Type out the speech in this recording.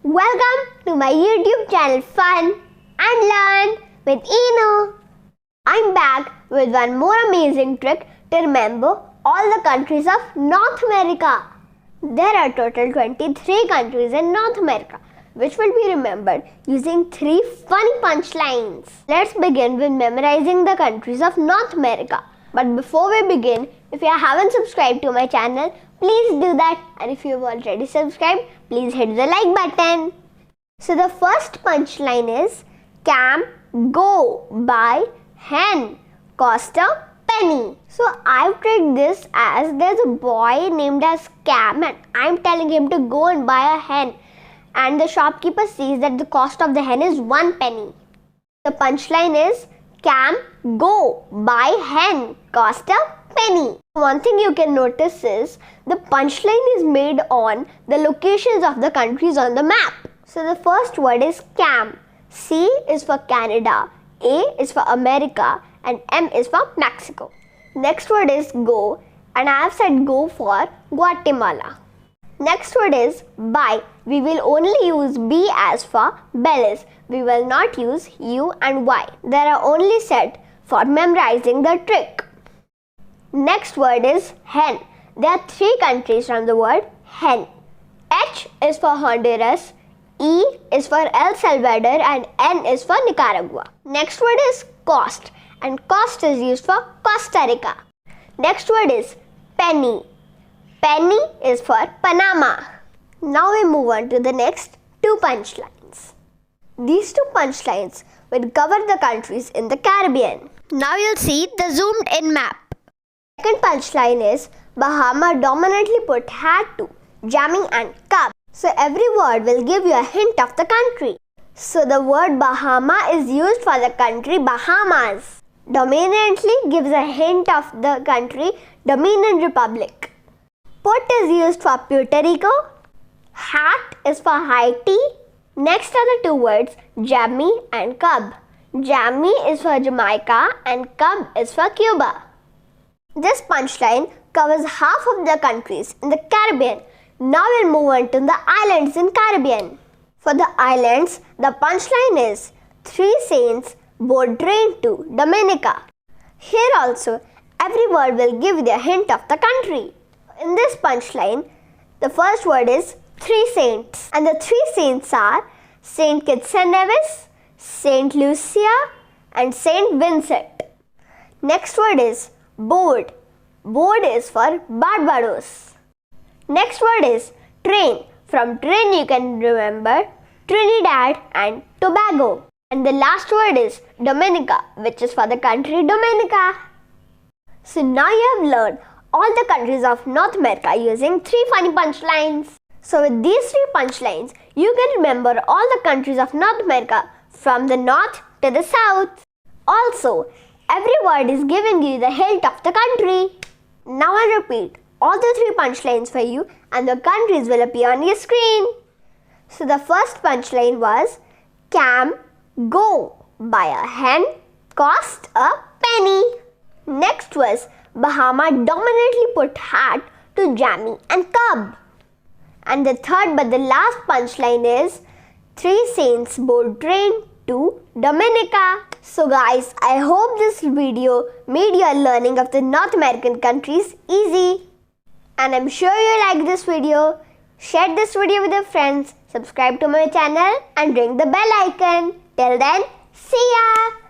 Welcome to my YouTube channel Fun and Learn with Inu. I'm back with one more amazing trick to remember all the countries of North America. There are total 23 countries in North America, which will be remembered using 3 funny punchlines. Let's begin with memorizing the countries of North America. But before we begin, if you haven't subscribed to my channel, please do that. And if you've already subscribed, please hit the like button. So the first punchline is Go Buy HEN Cost a Pennie. So I've tricked this as there's a boy named as Cam and I'm telling him to go and buy a hen. And the shopkeeper sees that the cost of the hen is 1 penny. The punchline is Go Buy HEN Cost a Pennie. One thing you can notice is the punchline is made on the locations of the countries on the map. So the first word is Cam. C is for Canada, A is for America, and M is for Mexico. Next word is go, and I have said go for Guatemala. Next word is buy. We will only use B as for Belize. We will not use U and Y. They are only set for memorizing the trick. Next word is hen. There are 3 countries from the word hen. H is for Honduras, E is for El Salvador, and N is for Nicaragua. Next word is cost, and cost is used for Costa Rica. Next word is penny. Penny is for Panama. Now we move on to the next 2 punchlines. These 2 punchlines will cover the countries in the Caribbean. Now you'll see the zoomed in map. Second punchline is Bahama dominantly put hat to jamming and cub. So every word will give you a hint of the country. So the word Bahama is used for the country Bahamas. Dominantly gives a hint of the country Dominican Republic. Put is used for Puerto Rico. Hat is for Haiti. Next are the 2 words jammy and cub. Jammy is for Jamaica and cub is for Cuba. This punchline covers half of the countries in the Caribbean. Now we'll move on to the islands in Caribbean. For the islands, the punchline is 3 saints boat train to Dominica. Here also, every word will give you a hint of the country. In this punchline, the first word is 3 saints. And the 3 saints are Saint Kitts and Nevis, Saint Lucia, and Saint Vincent. Next word is board. Board is for Barbados. Next word is train. From train you can remember Trinidad and Tobago. And the last word is Dominica, which is for the country Dominica. So now you have learned all the countries of North America using 3 funny punchlines. So with these 3 punchlines, you can remember all the countries of North America from the north to the south. Also, every word is giving you the hint of the country. Now I'll repeat all the 3 punchlines for you and the countries will appear on your screen. So the first punchline was Go Buy a hen Cost a Pennie. Next was Bahama dominantly put hat to jammy and cub. And the third but the last punchline is 3 saints boat train to Dominica. So guys, I hope this video made your learning of the North American countries easy. And I'm sure you liked this video. Share this video with your friends, subscribe to my channel and ring the bell icon. Till then, see ya!